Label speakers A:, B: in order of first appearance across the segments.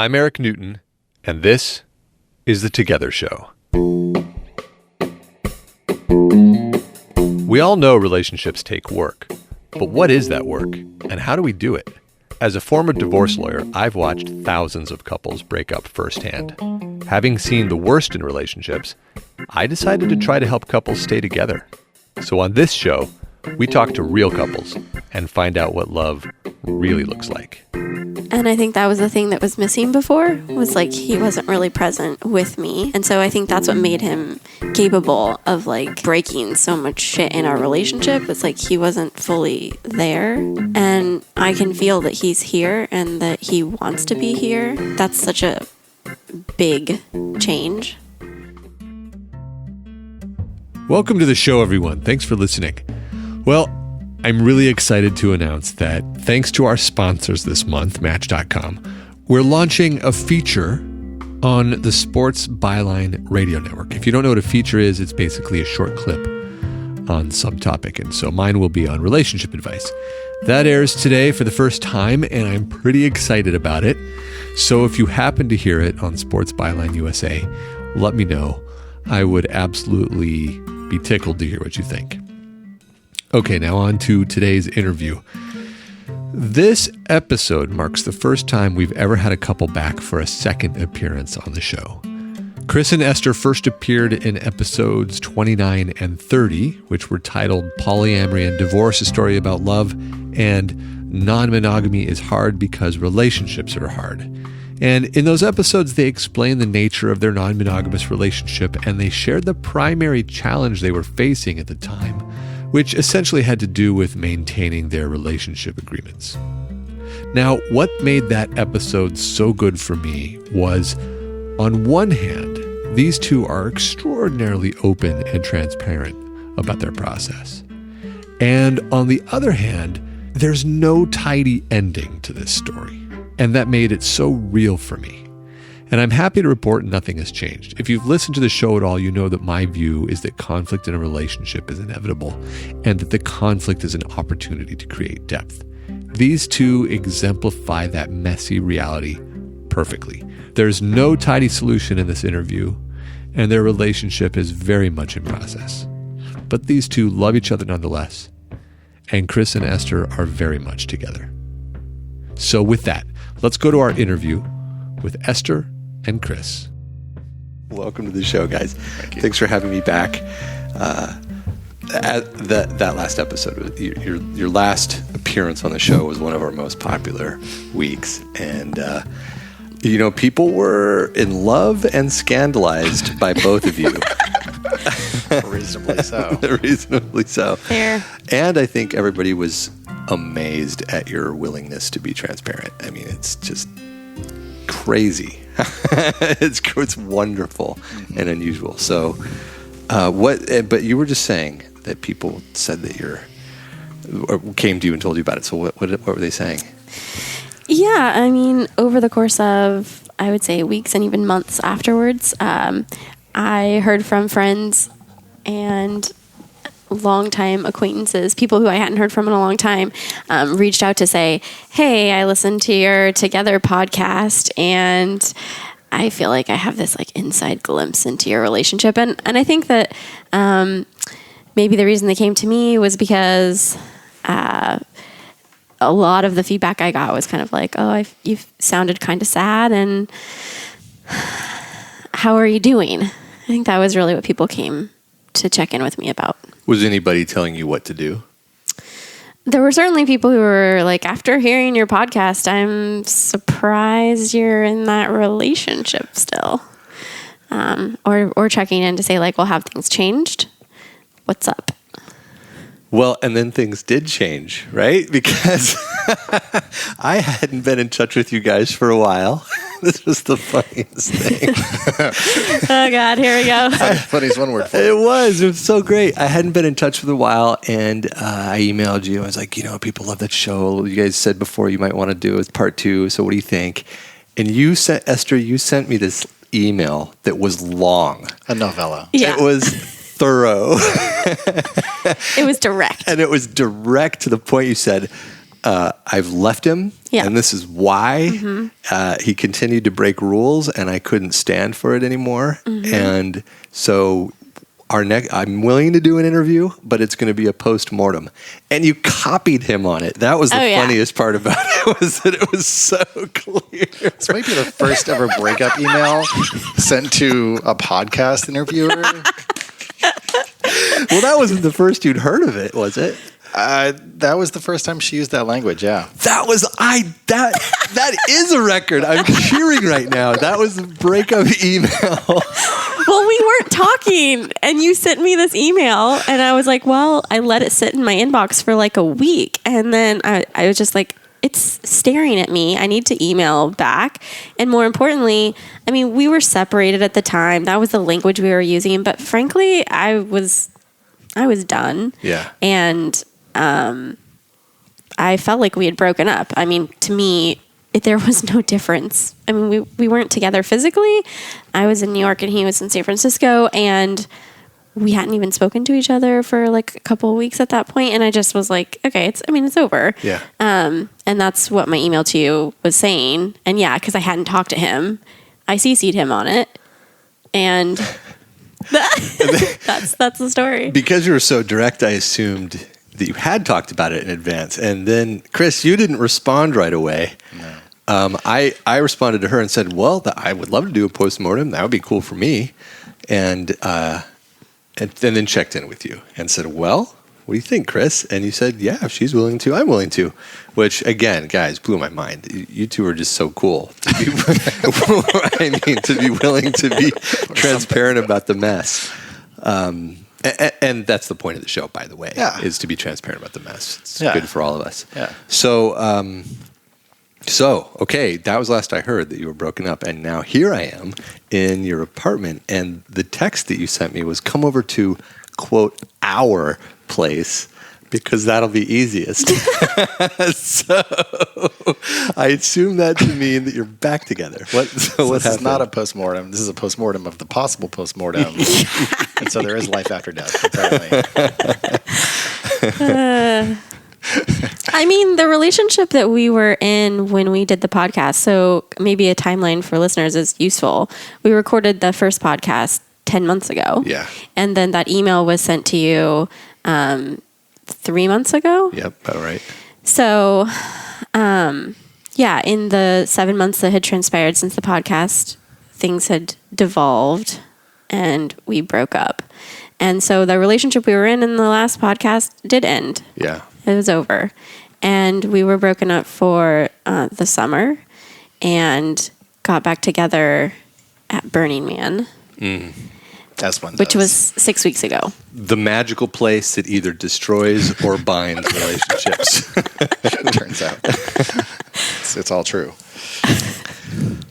A: I'm Eric Newton, and this is The Together Show. We all know relationships take work, but what is that work, and how do we do it? As a former divorce lawyer, I've watched thousands of couples break up firsthand. Having seen the worst in relationships, I decided to try to help couples stay together. So on this show, we talk to real couples and find out what love really looks like.
B: And I think that was the thing that was missing before, was like he wasn't really present with me. And so I think that's what made him capable of like breaking so much shit in our relationship. It's like he wasn't fully there. And I can feel that he's here and that he wants to be here. That's such a big change.
A: Welcome to the show, everyone. Thanks for listening. Well, I'm really excited to announce that thanks to our sponsors this month, Match.com, we're launching a feature on the Sports Byline radio network. If you don't know what a feature is, it's basically a short clip on some topic. And so mine will be on relationship advice. That airs today for the first time, and I'm pretty excited about it. So if you happen to hear it on Sports Byline USA, let me know. I would absolutely be tickled to hear what you think. Okay, now on to today's interview. This episode marks the first time we've ever had a couple back for a second appearance on the show. Chris and Esther first appeared in episodes 29 and 30, which were titled Polyamory and Divorce, a story about love, and Non-Monogamy is hard because relationships are hard. And in those episodes, they explained the nature of their non-monogamous relationship, and they shared the primary challenge they were facing at the time, which essentially had to do with maintaining their relationship agreements. Now, what made that episode so good for me was, on one hand, these two are extraordinarily open and transparent about their process. And on the other hand, there's no tidy ending to this story. And that made it so real for me. And I'm happy to report nothing has changed. If you've listened to the show at all, you know that my view is that conflict in a relationship is inevitable and that the conflict is an opportunity to create depth. These two exemplify that messy reality perfectly. There's no tidy solution in this interview, and their relationship is very much in process. But these two love each other nonetheless, and Chris and Esther are very much together. So with that, let's go to our interview with Esther and Chris. Welcome to the show, guys. Thanks for having me back. That last episode, your last appearance on the show was one of our most popular weeks. And, people were in love and scandalized by both of you.
C: Reasonably so.
A: Reasonably so.
B: Fair.
A: And I think everybody was amazed at your willingness to be transparent. I mean, it's just crazy. It's wonderful and unusual. So, but you were just saying that people said that or came to you and told you about it. So what were they saying?
B: Yeah, I mean, over the course of, I would say, weeks and even months afterwards, I heard from friends and longtime acquaintances, people who I hadn't heard from in a long time, reached out to say, hey, I listened to your Together podcast and I feel like I have this like inside glimpse into your relationship. And I think that maybe the reason they came to me was because a lot of the feedback I got was kind of like, oh, you've sounded kind of sad and how are you doing? I think that was really what people came to check in with me about.
A: Was anybody telling you what to do?
B: There were certainly people who were like, after hearing your podcast, I'm surprised you're in that relationship still. Or checking in to say like, well, have things changed? What's up?
A: Well, and then things did change, right? Because I hadn't been in touch with you guys for a while. This was the funniest thing.
B: Oh, God, here we go.
C: Funny is one word for it.
A: It was so great. I hadn't been in touch for a while, and I emailed you. I was like, people love that show. You guys said before you might want to do it as part 2, so what do you think? And Esther, you sent me this email that was long.
C: A novella.
B: Yeah.
A: It was thorough.
B: It was direct.
A: And it was direct to the point. You said, I've left him,
B: Yeah.
A: and this is why. He continued to break rules, and I couldn't stand for it anymore. And so I'm willing to do an interview, but it's going to be a post-mortem. And you copied him on it. That was the funniest part about it, was that it was so clear.
C: This might be the first ever breakup email sent to a podcast interviewer.
A: Well, that wasn't the first you'd heard of it, was it?
C: That was the first time she used that language, yeah.
A: That is a record. I'm cheering right now. That was a breakup email.
B: Well, we weren't talking, and you sent me this email, and I was like, well, I let it sit in my inbox for like a week, and then I was just like, it's staring at me. I need to email back. And more importantly, I mean, we were separated at the time. That was the language we were using, but frankly, I was done.
A: Yeah.
B: And I felt like we had broken up. I mean, to me, there was no difference. I mean, we weren't together physically. I was in New York and he was in San Francisco, and we hadn't even spoken to each other for like a couple of weeks at that point. And I just was like, okay, it's over.
A: Yeah.
B: And that's what my email to you was saying. And yeah, because I hadn't talked to him, I CC'd him on it, and that's the story.
A: Because you were so direct, I assumed that you had talked about it in advance. And then, Chris, you didn't respond right away.
C: No.
A: I responded to her and said, well, I would love to do a postmortem. That would be cool for me. And then checked in with you and said, well, what do you think, Chris? And you said, yeah, if she's willing to, I'm willing to. Which, again, guys, blew my mind. You two are just so cool. To be willing to be transparent about the mess. And that's the point of the show, by the way, is to be transparent about the mess. It's good for all of us.
C: Yeah.
A: So, okay, that was last I heard, that you were broken up. And now here I am in your apartment. And the text that you sent me was, come over to, quote, our place, because that'll be easiest. So I assume that to mean that you're back together. What
C: This is not a postmortem. This is a postmortem of the possible postmortem. And so there is life after death, apparently.
B: I mean, the relationship that we were in when we did the podcast, so maybe a timeline for listeners is useful. We recorded the first podcast 10 months ago.
A: Yeah.
B: And then that email was sent to you 3 months ago.
A: Yep, about right.
B: So, in the 7 months that had transpired since the podcast, things had devolved and we broke up. And so the relationship we were in the last podcast did end.
A: Yeah.
B: It was over. And we were broken up for the summer and got back together at Burning Man.
C: That's one.
B: Which was 6 weeks ago.
A: The magical place that either destroys or binds relationships.
C: Turns out. It's all true.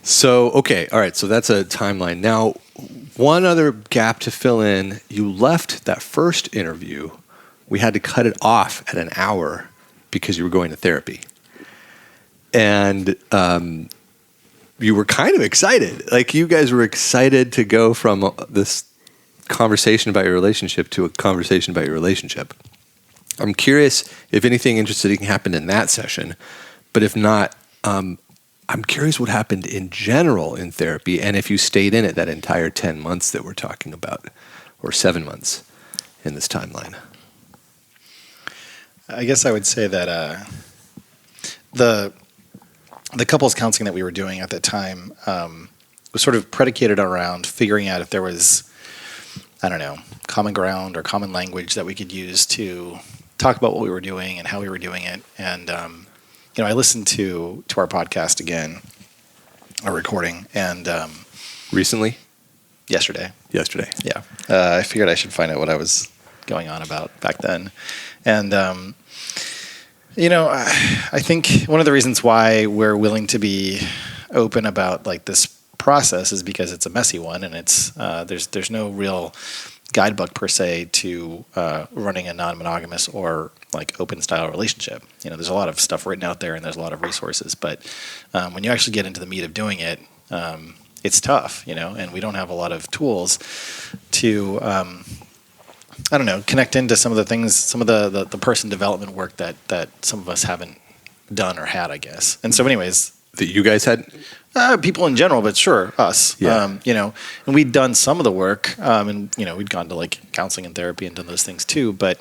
A: So, okay. All right. So that's a timeline. Now, one other gap to fill in. You left that first interview. We had to cut it off at an hour because you were going to therapy. And you were kind of excited. Like, you guys were excited to go from this conversation about your relationship to a conversation about your relationship. I'm curious if anything interesting happened in that session. But if not, I'm curious what happened in general in therapy, and if you stayed in it that entire 10 months that we're talking about, or 7 months in this timeline.
C: I guess I would say that the couples counseling that we were doing at that time was sort of predicated around figuring out if there was, I don't know, common ground or common language that we could use to talk about what we were doing and how we were doing it. And I listened to our podcast again, our recording, and
A: Recently?
C: Yesterday.
A: Yeah.
C: I figured I should find out what I was going on about back then. And, I think one of the reasons why we're willing to be open about like this process is because it's a messy one, and it's there's no real guidebook per se to running a non-monogamous or like open style relationship. There's a lot of stuff written out there and there's a lot of resources, but when you actually get into the meat of doing it, it's tough, and we don't have a lot of tools to connect into some of the things, some of the person development work that some of us haven't done or had, I guess. And so anyways,
A: that you guys had?
C: People in general, but sure, us.
A: Yeah.
C: And we'd done some of the work, and we'd gone to like counseling and therapy and done those things too. But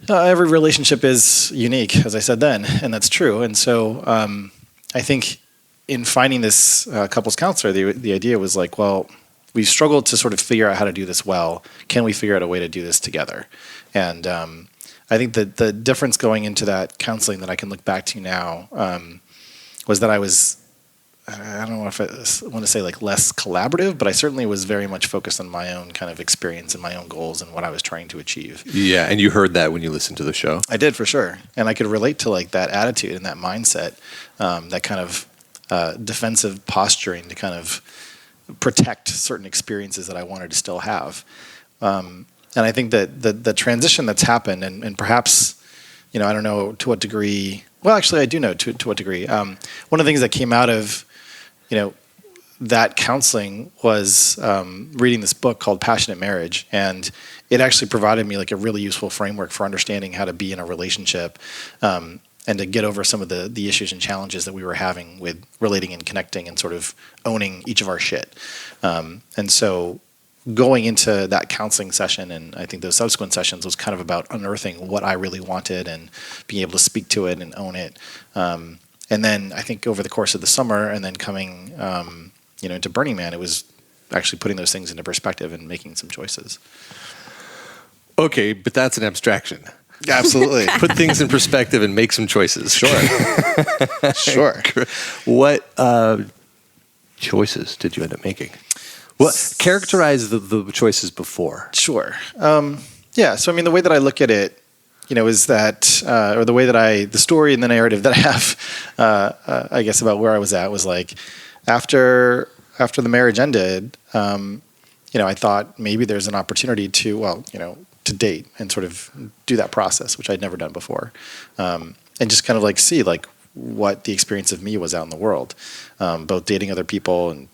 C: every relationship is unique, as I said then, and that's true. And so I think in finding this couples counselor, the idea was like, well, we struggled to sort of figure out how to do this well. Can we figure out a way to do this together? And I think that the difference going into that counseling that I can look back to now was that I don't know if I want to say like less collaborative, but I certainly was very much focused on my own kind of experience and my own goals and what I was trying to achieve.
A: Yeah, and you heard that when you listened to the show?
C: I did, for sure. And I could relate to like that attitude and that mindset, that kind of defensive posturing to kind of protect certain experiences that I wanted to still have. And I think that the transition that's happened, and perhaps, I don't know to what degree, well, actually I do know to what degree. One of the things that came out of, that counseling was reading this book called Passionate Marriage. And it actually provided me like a really useful framework for understanding how to be in a relationship, and to get over some of the issues and challenges that we were having with relating and connecting and sort of owning each of our shit. And so going into that counseling session, and I think those subsequent sessions, was kind of about unearthing what I really wanted and being able to speak to it and own it. And then I think over the course of the summer and then coming into Burning Man, it was actually putting those things into perspective and making some choices.
A: Okay, but that's an abstraction.
C: Absolutely.
A: Put things in perspective and make some choices.
C: Sure. Sure.
A: What choices did you end up making? What characterize the choices before?
C: Sure. Yeah. So, I mean, the way that I look at it, is that, or the way that the story and the narrative that I have, I guess, about where I was at was like, after the marriage ended, I thought maybe there's an opportunity to date and sort of do that process, which I'd never done before. And just kind of like see like what the experience of me was out in the world, both dating other people and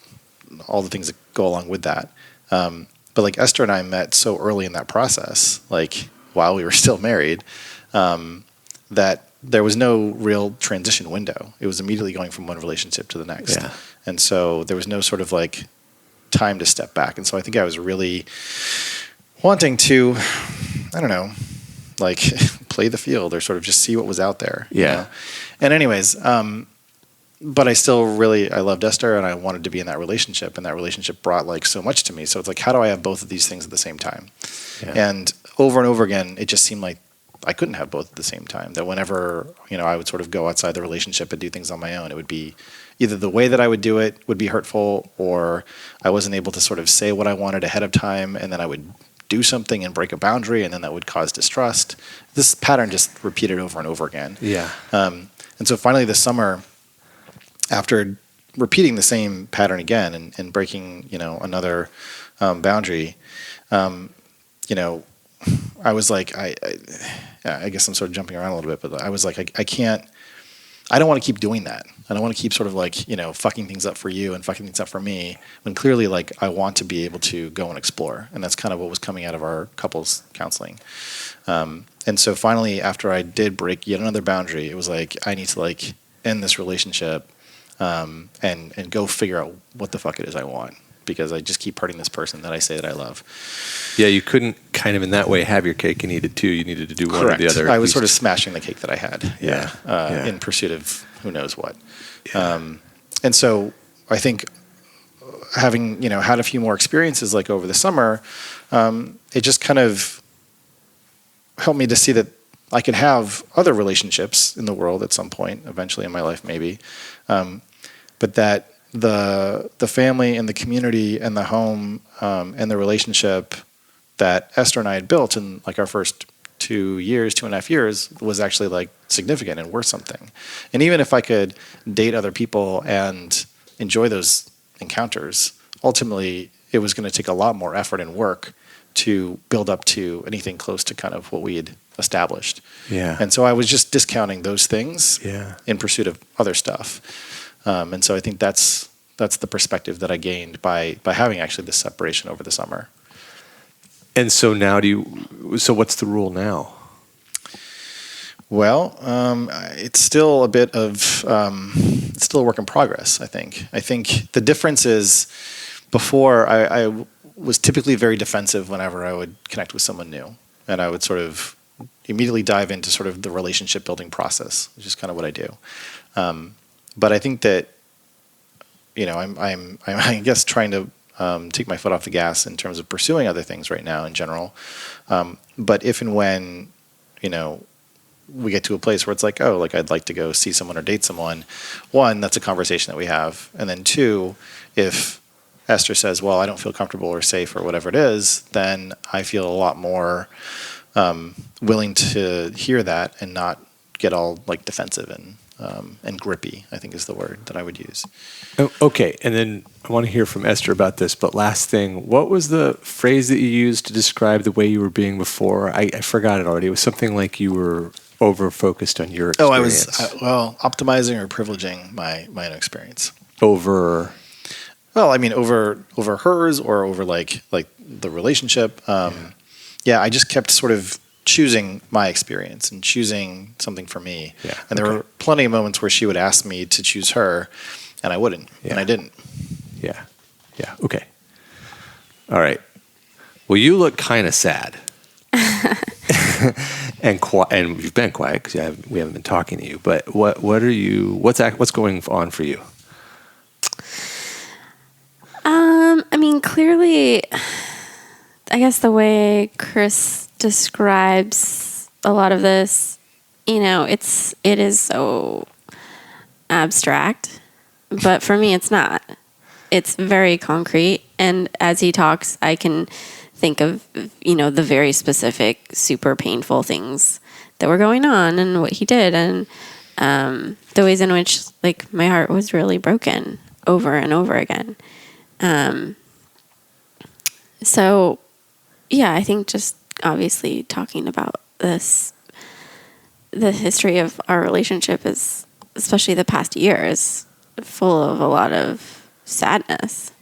C: all the things that go along with that. But like Esther and I met so early in that process, like while we were still married, that there was no real transition window. It was immediately going from one relationship to the next.
A: Yeah.
C: And so there was no sort of like time to step back. And so I think I was really wanting to, I don't know, like play the field or sort of just see what was out there.
A: Yeah.
C: And anyways, but I loved Esther and I wanted to be in that relationship, and that relationship brought like so much to me. So it's like, how do I have both of these things at the same time? Yeah. And over again, it just seemed like I couldn't have both at the same time. That whenever, I would sort of go outside the relationship and do things on my own, it would be either the way that I would do it would be hurtful, or I wasn't able to sort of say what I wanted ahead of time, and then I would do something and break a boundary, and then that would cause distrust. This pattern just repeated over and over again.
A: Yeah.
C: And so finally this summer, after repeating the same pattern again and breaking, another boundary, I was like, I guess I'm sort of jumping around a little bit, but I was like, I don't want to keep doing that. I don't want to keep sort of like, fucking things up for you and fucking things up for me, when clearly like I want to be able to go and explore. And that's kind of what was coming out of our couples counseling. And so finally, after I did break yet another boundary, it was like, I need to like end this relationship, and go figure out what the fuck it is I want, because I just keep hurting this person that I say that I love.
A: Yeah, you couldn't kind of in that way have your cake and eat it too. You needed to do one or the other.
C: I was sort of smashing the cake that I had.
A: Yeah.
C: In pursuit of who knows what. Yeah. And so I think having, had a few more experiences like over the summer, it just kind of helped me to see that I could have other relationships in the world at some point, eventually in my life maybe, but that the family and the community and the home, and the relationship that Esther and I had built in like our first 2.5 years was actually like significant and worth something. And even if I could date other people and enjoy those encounters, ultimately it was going to take a lot more effort and work to build up to anything close to kind of what we had established.
A: Yeah.
C: And so I was just discounting those things
A: Yeah.
C: in pursuit of other stuff. And so I think that's the perspective that I gained by having actually this separation over the summer.
A: And so now so what's the rule now?
C: Well, it's still a bit of it's still a work in progress. I think the difference is before I was typically very defensive whenever I would connect with someone new, and I would sort of immediately dive into sort of the relationship building process, which is kind of what I do. But I think that I'm I guess trying to take my foot off the gas in terms of pursuing other things right now in general. But if and when we get to a place where it's like, oh, like I'd like to go see someone or date someone, one, that's a conversation that we have. And then two, if Esther says, well, I don't feel comfortable or safe or whatever it is, then I feel a lot more willing to hear that and not get all like defensive and grippy, I think is the word that I would use.
A: Okay. And then I want to hear from Esther about this, but last thing, what was the phrase that you used to describe the way you were being before? I forgot it already. It was something like you were over-focused on your experience.
C: I was, optimizing or privileging my own experience.
A: Over
C: hers or over like the relationship. I just kept sort of choosing my experience and choosing something for me.
A: Yeah.
C: And there were plenty of moments where she would ask me to choose her and I wouldn't, and I didn't.
A: Yeah. Yeah. Okay. All right. Well, you look kind of sad. And you've been quiet because we haven't been talking to you. But what's going on for you?
B: I mean, clearly, I guess the way Chris describes a lot of this, it is so abstract, but for me, it's not. It's very concrete, and as he talks, I can think of, the very specific, super painful things that were going on and what he did, and the ways in which, like, my heart was really broken over and over again. So, yeah, I think just obviously talking about the history of our relationship is, especially the past year, is full of a lot of sadness.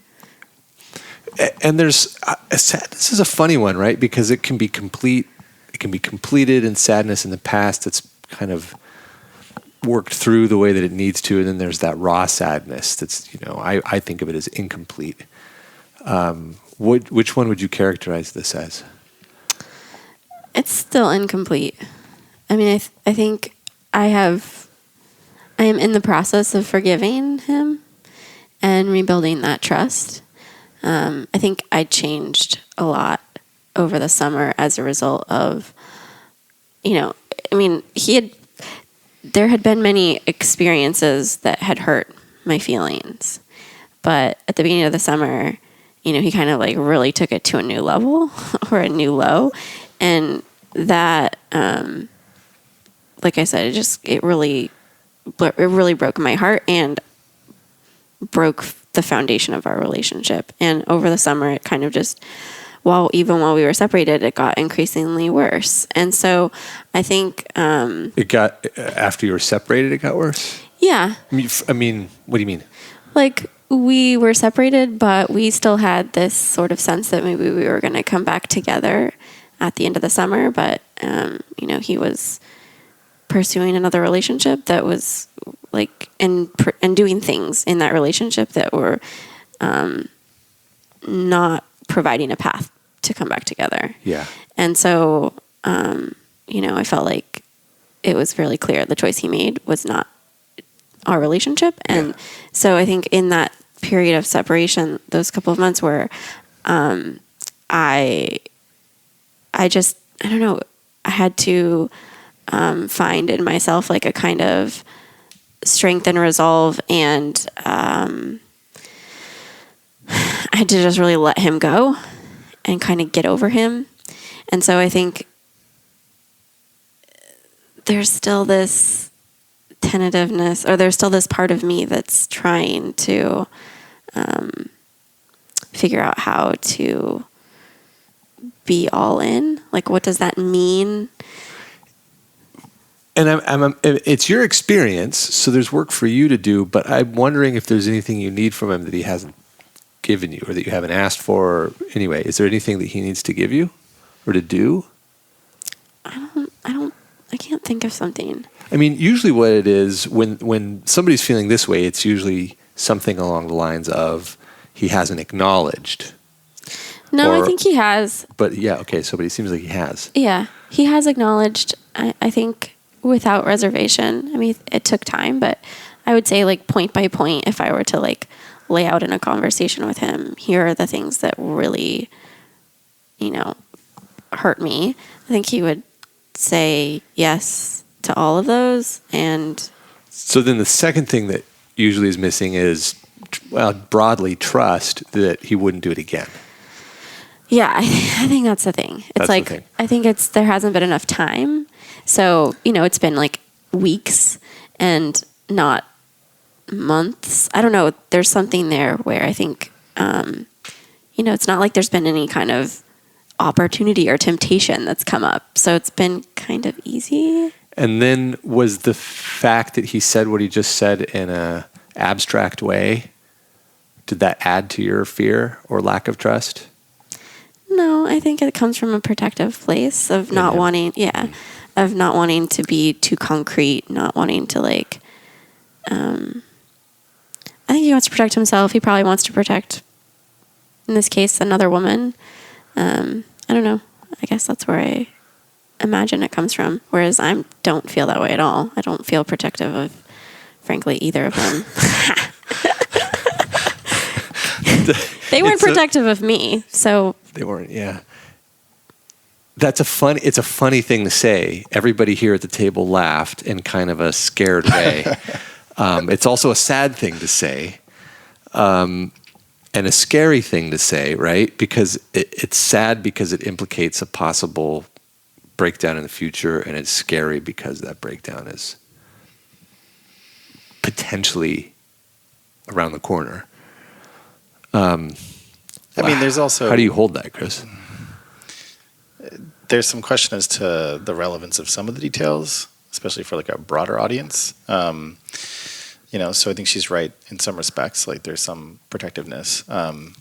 A: And there's sadness is a funny one, right? Because it can be complete, it can be completed in sadness in the past that's kind of worked through the way that it needs to, and then there's that raw sadness that's, I think of it as incomplete. Which one would you characterize this as?
B: It's still incomplete. I mean, I think I am in the process of forgiving him and rebuilding that trust. I think I changed a lot over the summer as a result of, there had been many experiences that had hurt my feelings, but at the beginning of the summer, he kind of like really took it to a new level or a new low. And that, like I said, it really broke my heart and broke the foundation of our relationship. And over the summer, it kind of just, even while we were separated, it got increasingly worse. And so I think,
A: it got, after you were separated, it got worse?
B: Yeah.
A: I mean, what do you mean?
B: Like, we were separated, but we still had this sort of sense that maybe we were going to come back together at the end of the summer. But, he was pursuing another relationship that was like, and doing things in that relationship that were not providing a path to come back together.
A: Yeah.
B: And so, I felt like it was really clear the choice he made was not our relationship. And so I think in that period of separation, those couple of months where I don't know, I had to find in myself like a kind of strength and resolve, and I had to just really let him go and kind of get over him. And so I think there's still this tentativeness, or there's still this part of me that's trying to figure out how to be all in. Like, what does that mean?
A: And it's your experience, so there's work for you to do, but I'm wondering if there's anything you need from him that he hasn't given you or that you haven't asked for. Or, anyway, is there anything that he needs to give you or to do?
B: I can't think of something.
A: I mean, usually what it is when somebody's feeling this way, it's usually something along the lines of he hasn't acknowledged.
B: No, I think he has.
A: But yeah, okay. So, but it seems like he has.
B: Yeah, he has acknowledged. I think without reservation. I mean, it took time, but I would say like point by point, if I were to like lay out in a conversation with him, here are the things that really, hurt me. I think he would say yes to all of those. And
A: so then the second thing that usually is missing is, well, broadly trust that he wouldn't do it again.
B: Yeah, I think that's the thing. It's I think there hasn't been enough time. So, it's been like weeks and not months. I don't know. There's something there where I think, it's not like there's been any kind of opportunity or temptation that's come up. So it's been kind of easy.
A: And then was the fact that he said what he just said in a abstract way, did that add to your fear or lack of trust?
B: No, I think it comes from a protective place of not wanting, of not wanting to be too concrete, not wanting to like, I think he wants to protect himself. He probably wants to protect, in this case, another woman. I don't know. I guess that's where I imagine it comes from. Whereas I don't feel that way at all. I don't feel protective of, frankly, either of them. They weren't protective of me, so
A: they weren't. Yeah, it's a funny thing to say. Everybody here at the table laughed in kind of a scared way. It's also a sad thing to say, and a scary thing to say, right? Because it's sad because it implicates a possible breakdown in the future, and it's scary because that breakdown is potentially around the corner.
C: There's also...
A: How do you hold that, Chris?
C: There's some question as to the relevance of some of the details, especially for like a broader audience. So I think she's right in some respects. Like there's some protectiveness. I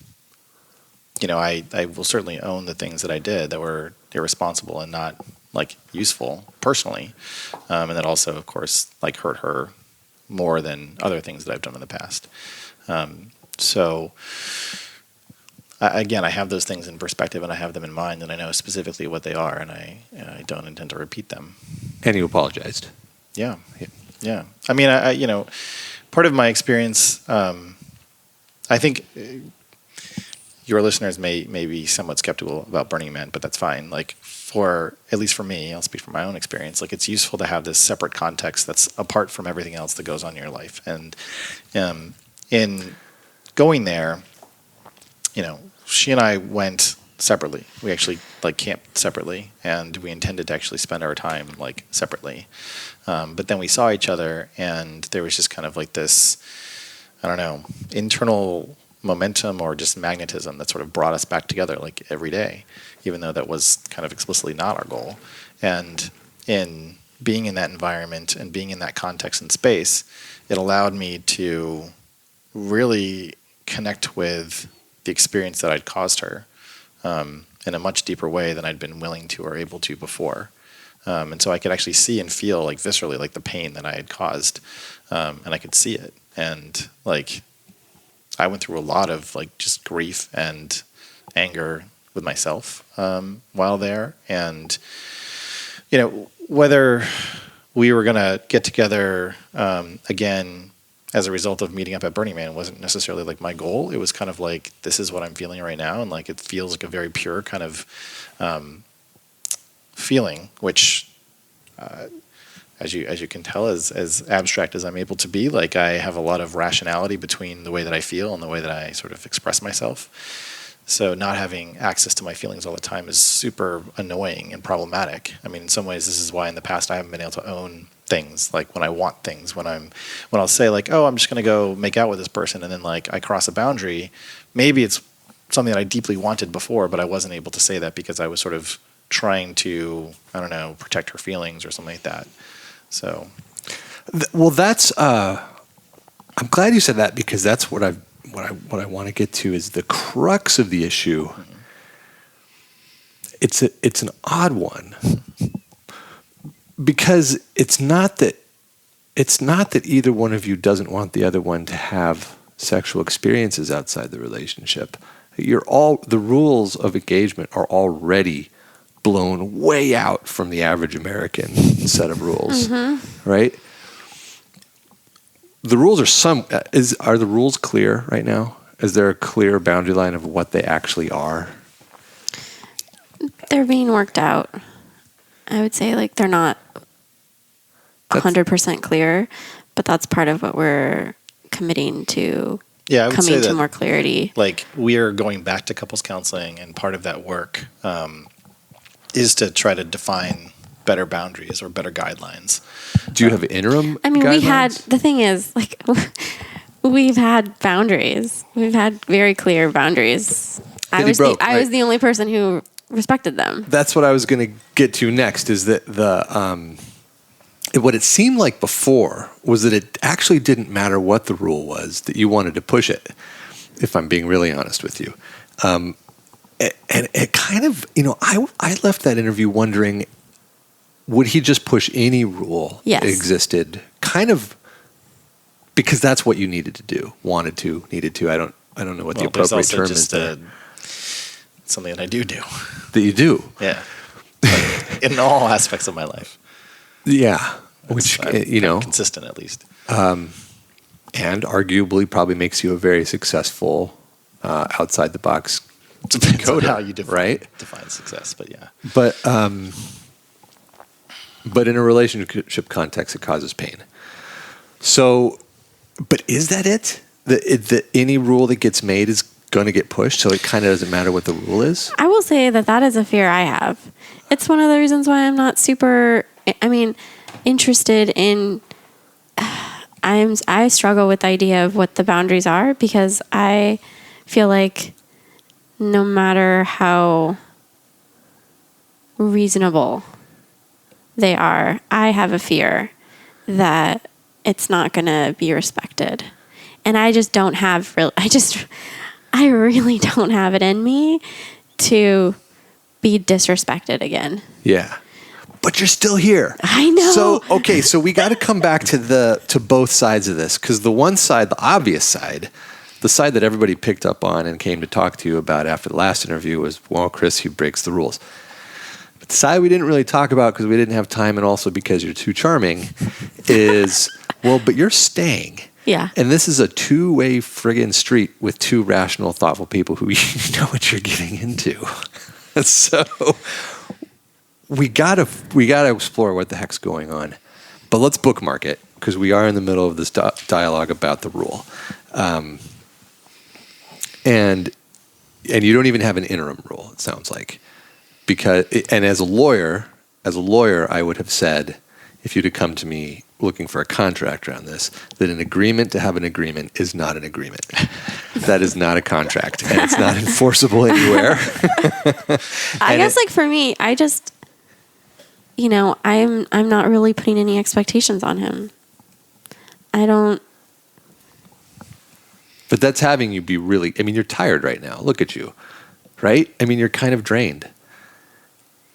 C: will certainly own the things that I did that were irresponsible and not like useful personally. And that also, of course, like hurt her more than other things that I've done in the past. So again, I have those things in perspective and I have them in mind and I know specifically what they are and I don't intend to repeat them.
A: And you apologized.
C: Yeah. I mean, part of my experience, I think your listeners may be somewhat skeptical about Burning Man, but that's fine. Like at least for me, I'll speak from my own experience, like it's useful to have this separate context that's apart from everything else that goes on in your life. And in going there, she and I went separately. We actually like camped separately, and we intended to actually spend our time like separately. But then we saw each other, and there was just kind of like this, I don't know, internal momentum or just magnetism that sort of brought us back together like every day, even though that was kind of explicitly not our goal. And in being in that environment and being in that context and space, it allowed me to really connect with the experience that I'd caused her in a much deeper way than I'd been willing to or able to before. And so I could actually see and feel like viscerally like the pain that I had caused, and I could see it. And like I went through a lot of like just grief and anger with myself while there. And whether we were gonna get together again as a result of meeting up at Burning Man wasn't necessarily like my goal. It was kind of like, this is what I'm feeling right now. And like, it feels like a very pure kind of feeling, which as you can tell, as abstract as I'm able to be, like I have a lot of rationality between the way that I feel and the way that I sort of express myself. So not having access to my feelings all the time is super annoying and problematic. I mean, in some ways, this is why in the past I haven't been able to own things, like when I want things, when I'll say like, oh, I'm just going to go make out with this person, and then like I cross a boundary. Maybe it's something that I deeply wanted before, but I wasn't able to say that because I was sort of trying to, I don't know, protect her feelings or something like that. So,
A: well, that's. I'm glad you said that, because that's what I want to get to is the crux of the issue. Mm-hmm. It's an odd one. because it's not that either one of you doesn't want the other one to have sexual experiences outside the relationship. The rules of engagement are already blown way out from the average American set of rules, right? The rules are the rules clear right now? Is there a clear boundary line of what they actually are?
B: They're being worked out. I would say like they're not 100% clear, but that's part of what we're committing to.
C: Yeah, I would
B: coming
C: say
B: to
C: that,
B: more clarity.
C: Like, we are going back to couples counseling, and part of that work is to try to define better boundaries or better guidelines.
A: Do you have interim
B: I mean,
A: guidelines?
B: the thing is, like, we've had boundaries. We've had very clear boundaries. I was the only person who respected them.
A: That's what I was going to get to next, is that what it seemed like before was that it actually didn't matter what the rule was, that you wanted to push it, if I'm being really honest with you. And it kind of, I left that interview wondering, would he just push any rule that existed? Kind of, because that's what you needed to do, needed to. I don't know what the appropriate term is there.
C: Something that I do.
A: That you do?
C: Yeah. Like, in all aspects of my life.
A: Yeah. Which,
C: consistent at least.
A: And arguably probably makes you a very successful outside the box
C: Depends on how you define success, but yeah.
A: But in a relationship context, it causes pain. So, but is that it? That any rule that gets made is going to get pushed, so it kind of doesn't matter what the rule is?
B: I will say that is a fear I have. It's one of the reasons why I'm not super, interested in, I struggle with the idea of what the boundaries are, because I feel like no matter how reasonable they are, I have a fear that it's not going to be respected. And I just don't have I really don't have it in me to be disrespected again.
A: Yeah. But you're still here.
B: I know.
A: So we got to come back to both sides of this, because the one side, the obvious side, the side that everybody picked up on and came to talk to you about after the last interview was, well, Chris, he breaks the rules. But the side we didn't really talk about because we didn't have time, and also because you're too charming, is, well, but you're staying.
B: Yeah.
A: And this is a two-way friggin' street with two rational, thoughtful people who know what you're getting into. So we gotta explore what the heck's going on. But let's bookmark it, because we are in the middle of this dialogue about the rule. And you don't even have an interim rule, it sounds like. And as a lawyer, I would have said, if you'd have come to me looking for a contract around this, that an agreement to have an agreement is not an agreement. That is not a contract, and it's not enforceable anywhere.
B: I guess, like, for me, I just, I'm not really putting any expectations on him. I don't.
A: But that's having you be really, you're tired right now. Look at you, right? You're kind of drained.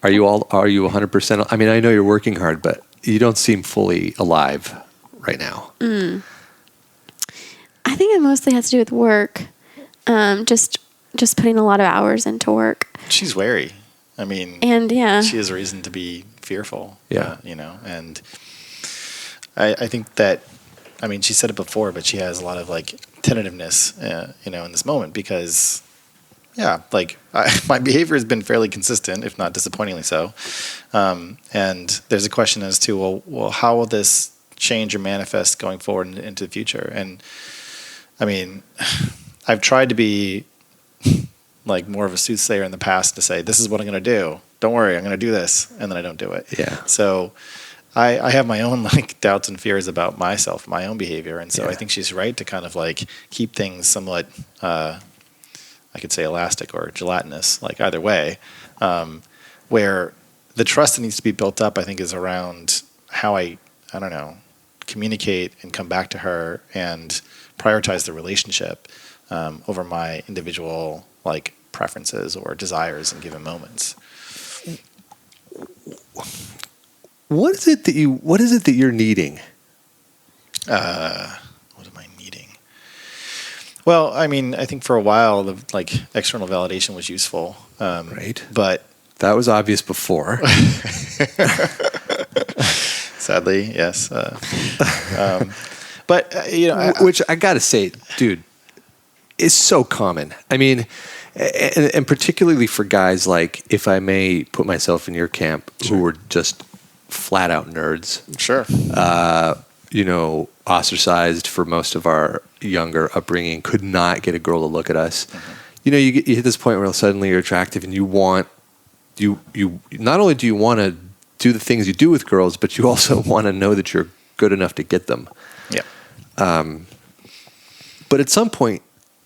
A: Are you 100%? I know you're working hard, but you don't seem fully alive right now.
B: I think it mostly has to do with work. Just putting a lot of hours into work.
C: She's wary.
B: And yeah,
C: she has a reason to be fearful.
A: Yeah.
C: And I think that, she said it before, but she has a lot of tentativeness, in this moment, because my behavior has been fairly consistent, if not disappointingly so. And there's a question as to, well, how will this change or manifest going forward into the future? And I've tried to be more of a soothsayer in the past to say, this is what I'm going to do. Don't worry, I'm going to do this. And then I don't do it.
A: Yeah.
C: So I have my own doubts and fears about myself, my own behavior. And so I think she's right to kind of keep things somewhat, I could say elastic or gelatinous, either way, where the trust that needs to be built up, I think, is around how I don't know, communicate and come back to her and prioritize the relationship over my individual preferences or desires in given moments.
A: What is it that you're needing?
C: What am I needing? Well, I mean, I think for a while, the external validation was useful.
A: Right.
C: But
A: that was obvious before.
C: Sadly, yes.
A: Which I gotta say, dude, is so common. I mean, and particularly for guys, like, if I may put myself in your camp,
C: Sure.
A: who were just flat out nerds.
C: Sure.
A: Ostracized for most of our younger upbringing, could not get a girl to look at us. Mm-hmm. You hit this point where suddenly you're attractive and you not only do you want to do the things you do with girls, but you also want to know that you're good enough to get them.
C: Yeah.
A: But at some point,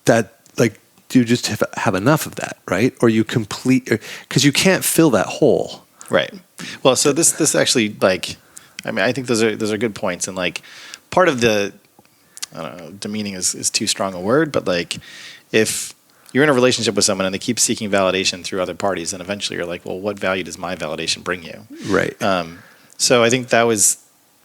A: that, like, do you just have enough of that, right? Or you complete, because you can't fill that hole.
C: Right. Well, so this actually, like, I mean, I think those are good points, and like part of the, I don't know, demeaning is too strong a word, but like if you're in a relationship with someone and they keep seeking validation through other parties, then eventually you're like, well, what value does my validation bring you?
A: Right.
C: So I think that was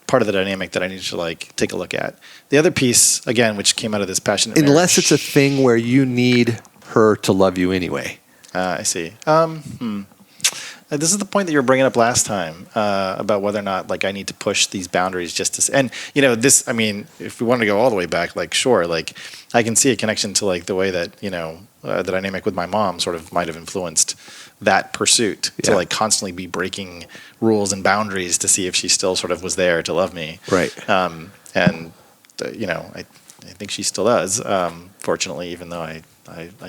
C: part of the dynamic that I needed to like take a look at. The other piece, again, which came out of this passionate
A: unless
C: marriage,
A: it's a thing where you need her to love you anyway.
C: I see. This is the point that you were bringing up last time about whether or not, like, I need to push these boundaries just to, and this. I mean, if we want to go all the way back, like, sure, like, I can see a connection to like the way that the dynamic with my mom sort of might have influenced that pursuit to like constantly be breaking rules and boundaries to see if she still sort of was there to love me.
A: Right.
C: I think she still does. Fortunately, even though I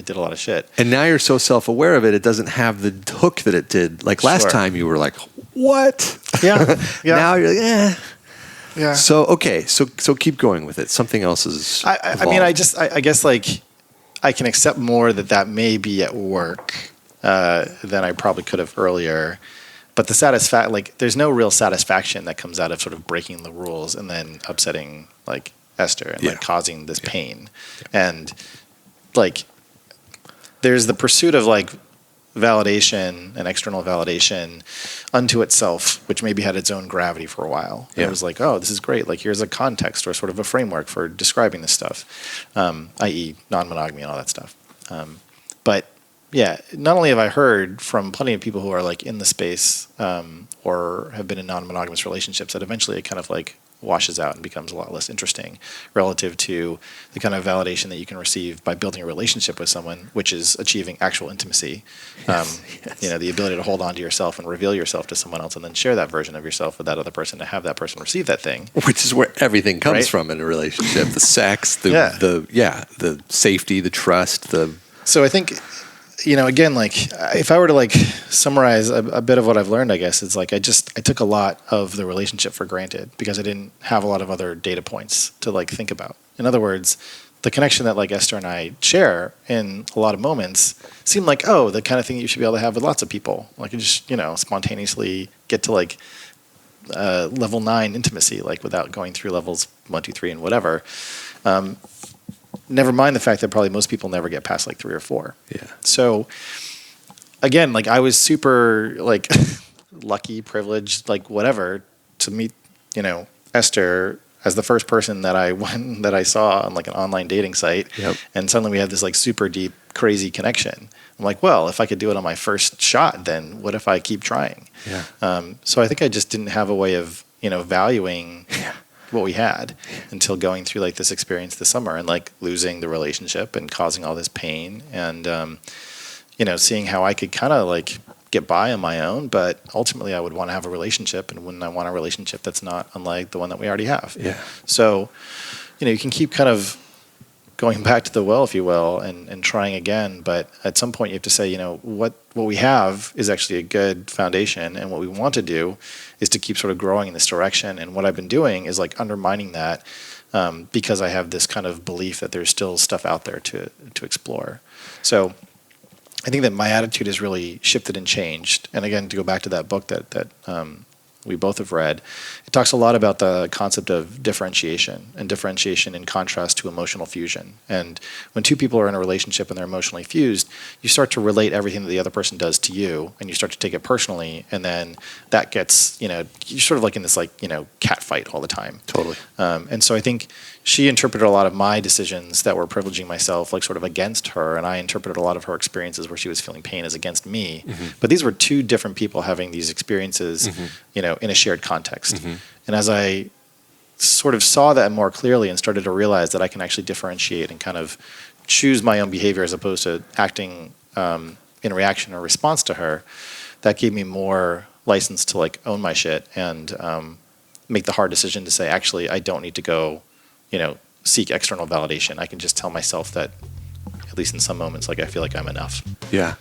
C: did a lot of shit.
A: And now you're so self-aware of it, it doesn't have the hook that it did. Like last time you were like, what?
C: Yeah.
A: Now you're like, eh.
C: Yeah.
A: So, okay. So keep going with it. Something else is
C: I mean, I guess like I can accept more that may be at work than I probably could have earlier. But there's no real satisfaction that comes out of sort of breaking the rules and then upsetting like Esther and like causing this pain. And like there's the pursuit of like validation and external validation unto itself, which maybe had its own gravity for a while. It was like, oh, this is great. Like here's a context or sort of a framework for describing this stuff, i.e. non-monogamy and all that stuff. But yeah, not only have I heard from plenty of people who are like in the space or have been in non-monogamous relationships that eventually it kind of like washes out and becomes a lot less interesting relative to the kind of validation that you can receive by building a relationship with someone, which is achieving actual intimacy. The ability to hold on to yourself and reveal yourself to someone else and then share that version of yourself with that other person to have that person receive that thing.
A: Which is where everything comes from in a relationship. The sex, the safety, the trust,
C: So I think, again, like if I were to like summarize a bit of what I've learned, I guess it's like I took a lot of the relationship for granted because I didn't have a lot of other data points to like think about. In other words, the connection that like Esther and I share in a lot of moments seemed like, oh, the kind of thing you should be able to have with lots of people. Like you just, spontaneously get to like level 9 intimacy, like without going through levels 1, 2, 3 and whatever. Never mind the fact that probably most people never get past like 3 or 4.
A: Yeah.
C: So again, like I was super like lucky, privileged, like whatever to meet, Esther as the first person that I saw on like an online dating site.
A: Yep. And
C: suddenly we had this like super deep, crazy connection. I'm like, well, if I could do it on my first shot, then what if I keep trying?
A: Yeah.
C: So I think I just didn't have a way of, valuing what we had until going through like this experience this summer and like losing the relationship and causing all this pain and seeing how I could kind of like get by on my own, but ultimately I would want to have a relationship, and when I want a relationship that's not unlike the one that we already have.
A: Yeah.
C: So you can keep kind of going back to the well, if you will, and trying again, but at some point you have to say, what we have is actually a good foundation, and what we want to do is to keep sort of growing in this direction. And what I've been doing is like undermining that because I have this kind of belief that there's still stuff out there to explore. So I think that my attitude has really shifted and changed. And again, to go back to that book that we both have read. It talks a lot about the concept of differentiation, and differentiation in contrast to emotional fusion. And when two people are in a relationship and they're emotionally fused, you start to relate everything that the other person does to you, and you start to take it personally, and then that gets, you're sort of like in this cat fight all the time.
A: Totally.
C: And so I think she interpreted a lot of my decisions that were privileging myself like sort of against her, and I interpreted a lot of her experiences where she was feeling pain as against me. But these were two different people having these experiences, in a shared context. And as I sort of saw that more clearly and started to realize that I can actually differentiate and kind of choose my own behavior as opposed to acting in reaction or response to her, that gave me more license to like own my shit and make the hard decision to say, actually, I don't need to go seek external validation. I can just tell myself that, at least in some moments, like I feel like I'm enough.
A: Yeah.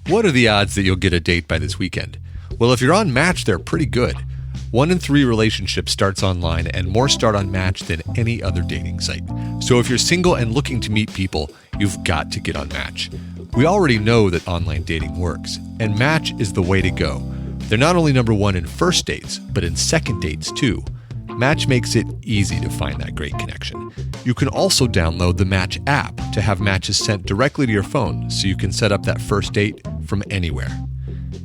A: What are the odds that you'll get a date by this weekend? Well, if you're on Match, they're pretty good. 1 in 3 relationships starts online, and more start on Match than any other dating site. So if you're single and looking to meet people, you've got to get on Match. We already know that online dating works, and Match is the way to go. They're not only number 1 in first dates, but in second dates too. Match makes it easy to find that great connection. You can also download the Match app to have matches sent directly to your phone so you can set up that first date from anywhere.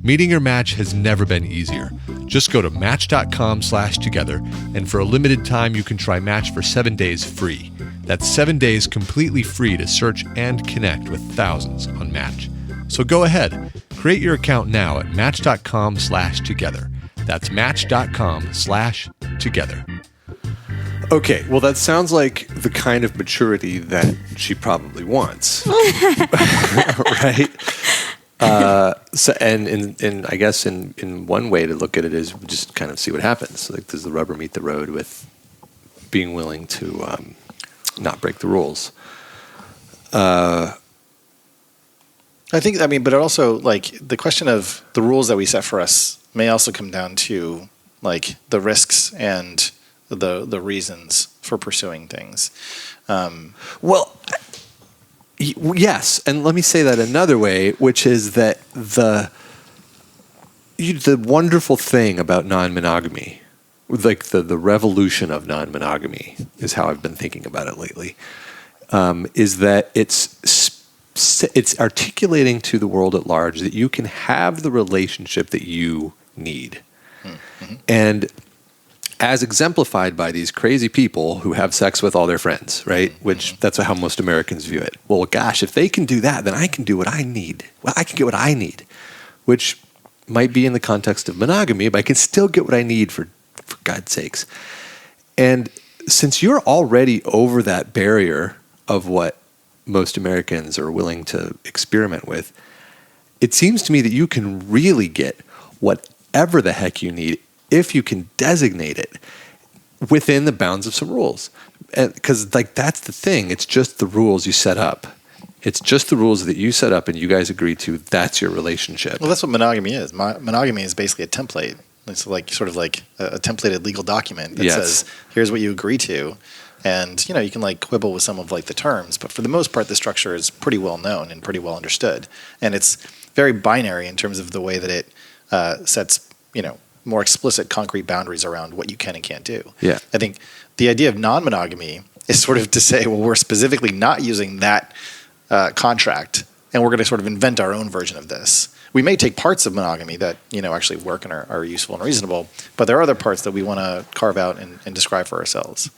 A: Meeting your match has never been easier. Just go to match.com/together, and for a limited time you can try Match for 7 days free. That's 7 days completely free to search and connect with thousands on Match. So go ahead, create your account now at match.com/together. That's match.com/together. Okay, well, that sounds like the kind of maturity that she probably wants, right? So, and I guess in one way to look at it is just kind of see what happens. Like, does the rubber meet the road with being willing to not break the rules?
C: I think, but it also, like, the question of the rules that we set for us may also come down to, like, the risks and the reasons for pursuing things.
A: Yes, and let me say that another way, which is that the wonderful thing about non-monogamy, like the revolution of non-monogamy, is how I've been thinking about it lately, is that it's articulating to the world at large that you can have the relationship that you need. And as exemplified by these crazy people who have sex with all their friends, right? Which that's how most Americans view it. Well, gosh, if they can do that, then I can do what I need. Well, I can get what I need, which might be in the context of monogamy, but I can still get what I need for God's sakes. And since you're already over that barrier of what most Americans are willing to experiment with, it seems to me that you can really get whatever the heck you need if you can designate it within the bounds of some rules. Because, like, that's the thing. It's just the rules you set up. It's just the rules that you set up and you guys agree to. That's your relationship.
C: Well, that's what monogamy is. Monogamy is basically a template. It's like sort of like a templated legal document that says, here's what you agree to. And, you can like quibble with some of like the terms, but for the most part, the structure is pretty well known and pretty well understood. And it's very binary in terms of the way that it sets, more explicit concrete boundaries around what you can and can't do.
A: Yeah.
C: I think the idea of non-monogamy is sort of to say, well, we're specifically not using that contract, and we're going to sort of invent our own version of this. We may take parts of monogamy that, actually work and are useful and reasonable, but there are other parts that we want to carve out and describe for ourselves.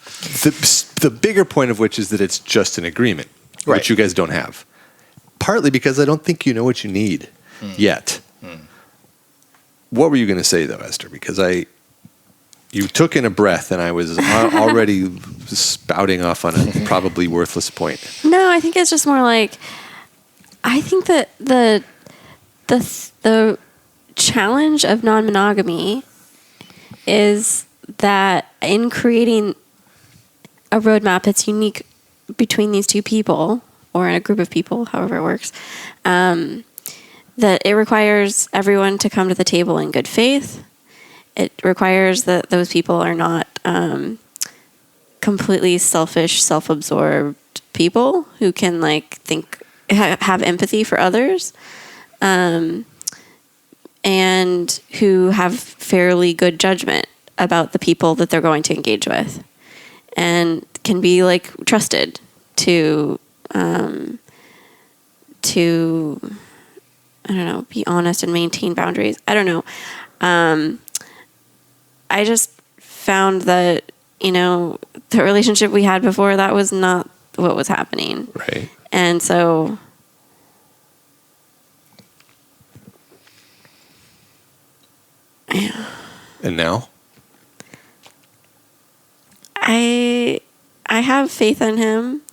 A: The bigger point of which is that it's just an agreement,
C: right,
A: which you guys don't have. Partly because I don't think you know what you need yet. What were you going to say, though, Esther? Because you took in a breath, and I was already spouting off on a probably worthless point.
B: No, I think it's just more like, I think that the challenge of non-monogamy is that in creating a roadmap that's unique between these two people, or in a group of people, however it works, that it requires everyone to come to the table in good faith. It requires that those people are not completely selfish, self-absorbed people who can have empathy for others. and who have fairly good judgment about the people that they're going to engage with, and can be like trusted to I don't know, be honest and maintain boundaries. I don't know. I just found that, you know, the relationship we had before, that was not what was happening.
A: Right.
B: And so yeah.
A: And now?
B: I have faith in him.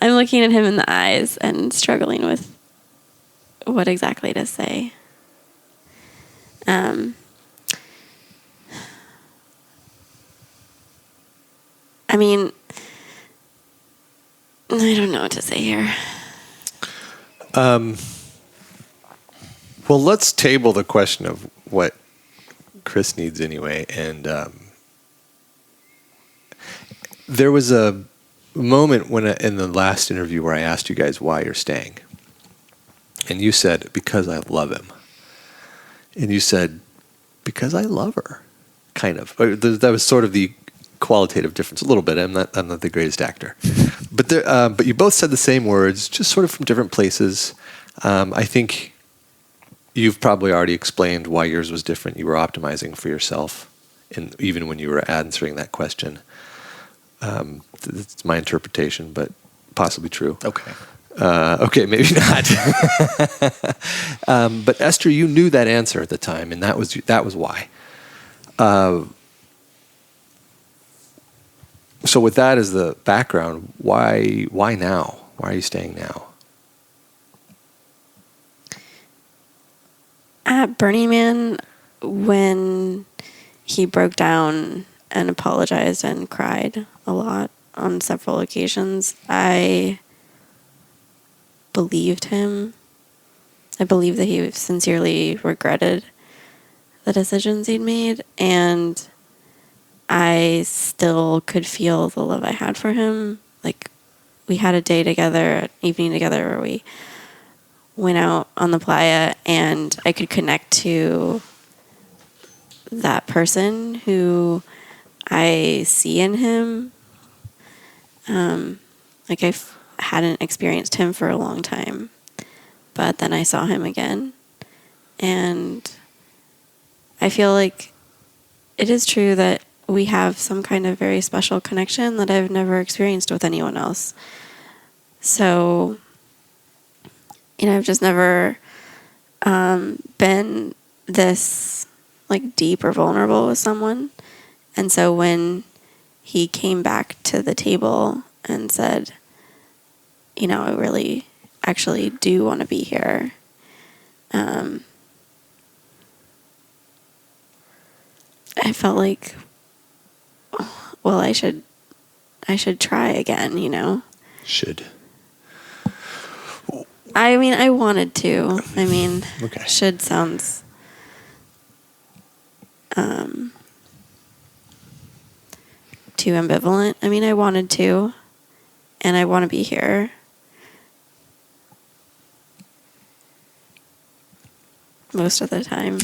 B: I'm looking at him in the eyes and struggling with what exactly to say. I mean, I don't know what to say here.
A: Well, let's table the question of what Chris needs anyway. And there was a moment when in the last interview where I asked you guys why you're staying. And you said, because I love him. And you said, because I love her. Kind of. That was sort of the qualitative difference a little bit. I'm not the greatest actor. But you both said the same words, just sort of from different places. I think you've probably already explained why yours was different. You were optimizing for yourself, and even when you were answering that question. It's my interpretation, but possibly true.
C: Okay.
A: Okay, maybe not. But Esther, you knew that answer at the time, and that was why. So with that as the background, why now? Why are you staying now?
B: At Burning Man, when he broke down and apologized and cried a lot on several occasions, I believed him. I believed that he sincerely regretted the decisions he'd made, and I still could feel the love I had for him. Like, we had a day together, an evening together, where we went out on the playa, and I could connect to that person who I see in him. Like, I hadn't experienced him for a long time, but then I saw him again, and I feel like it is true that we have some kind of very special connection that I've never experienced with anyone else. So, you know, I've just never been this like deep or vulnerable with someone. And so when he came back to the table and said, you know, I really actually do want to be here, I felt like, well, I should try again, you know?
A: Should.
B: I mean, I wanted to. I mean,
A: Okay.
B: Should sounds too ambivalent. I mean, I wanted to, and I want to be here. Most of the time.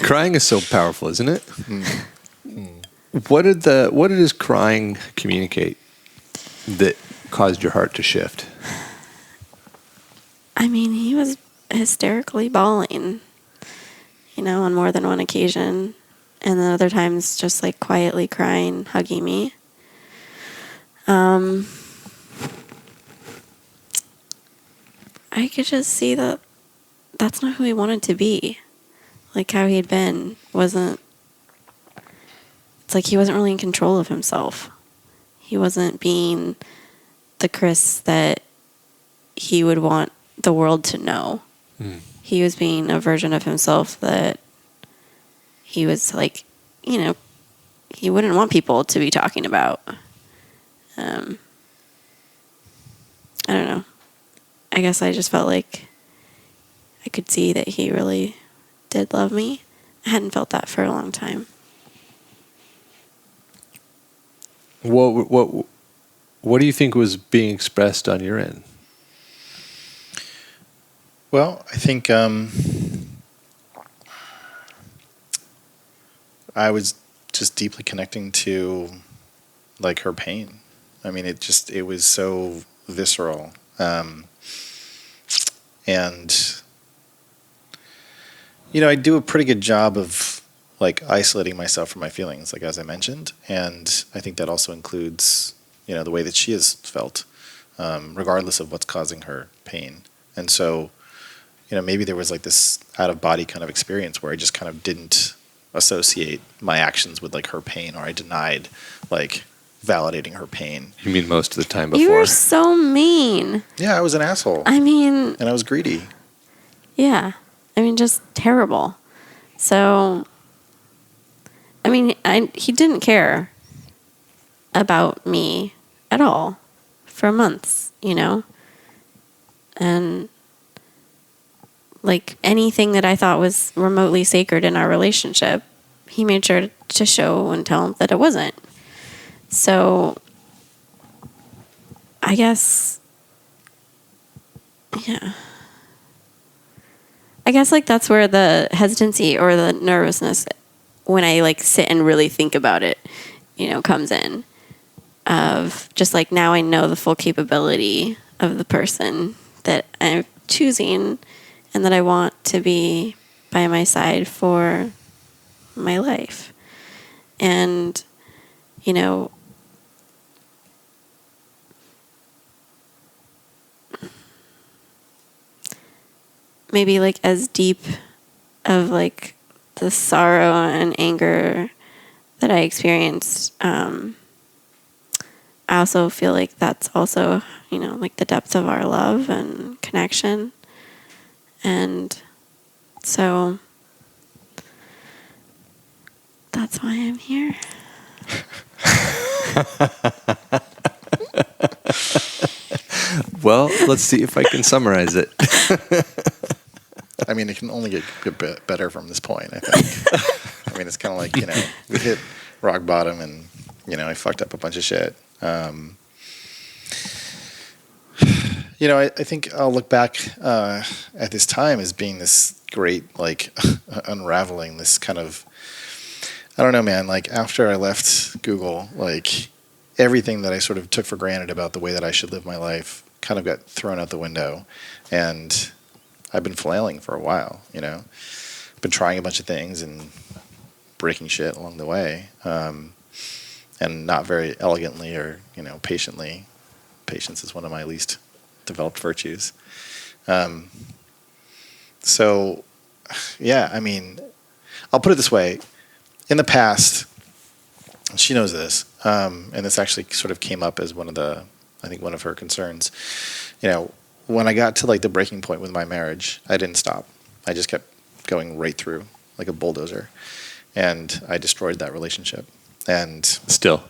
A: Crying is so powerful, isn't it? What did his crying communicate that caused your heart to shift?
B: I mean, he was hysterically bawling, you know, on more than one occasion. And then other times just like quietly crying, hugging me. I could just see that that's not who he wanted to be. Like how he'd been wasn't, it's like he wasn't really in control of himself. He wasn't being the Chris that he would want the world to know. He was being a version of himself that he was like, you know, he wouldn't want people to be talking about. I don't know. I guess I just felt like I could see that he really did love me. I hadn't felt that for a long time.
A: What do you think was being expressed on your end?
C: Well, I think I was just deeply connecting to like her pain. I mean, it was so visceral. And, I do a pretty good job of like isolating myself from my feelings, like as I mentioned. And I think that also includes, the way that she has felt, regardless of what's causing her pain. And so, maybe there was like this out of body kind of experience where I just kind of didn't associate my actions with like her pain, or I denied like validating her pain.
A: You mean most of the time before?
B: You were so mean.
C: Yeah, I was an asshole.
B: I mean...
C: And I was greedy.
B: Yeah. I mean, just terrible. So, I mean, he didn't care about me at all for months, And, like, anything that I thought was remotely sacred in our relationship, he made sure to show and tell that it wasn't. So, I guess, yeah. I guess, like, that's where the hesitancy or the nervousness, when I, like, sit and really think about it, comes in. Of just, like, now I know the full capability of the person that I'm choosing and that I want to be by my side for my life. And, maybe like as deep of like the sorrow and anger that I experienced, I also feel like that's also, like the depth of our love and connection. And so that's why I'm here.
A: Well, let's see if I can summarize it.
C: I mean, it can only get a bit better from this point, I think. I mean, it's kind of like, we hit rock bottom and, I fucked up a bunch of shit. I think I'll look back at this time as being this great, like, unraveling, this kind of, I don't know, man, like, after I left Google, like, everything that I sort of took for granted about the way that I should live my life kind of got thrown out the window. And I've been flailing for a while, been trying a bunch of things and breaking shit along the way, and not very elegantly or, patiently. Patience is one of my least developed virtues. So, yeah, I mean, I'll put it this way. In the past, she knows this, and this actually sort of came up as one of her concerns. When I got to like the breaking point with my marriage, I didn't stop. I just kept going right through like a bulldozer, and I destroyed that relationship. And
A: still,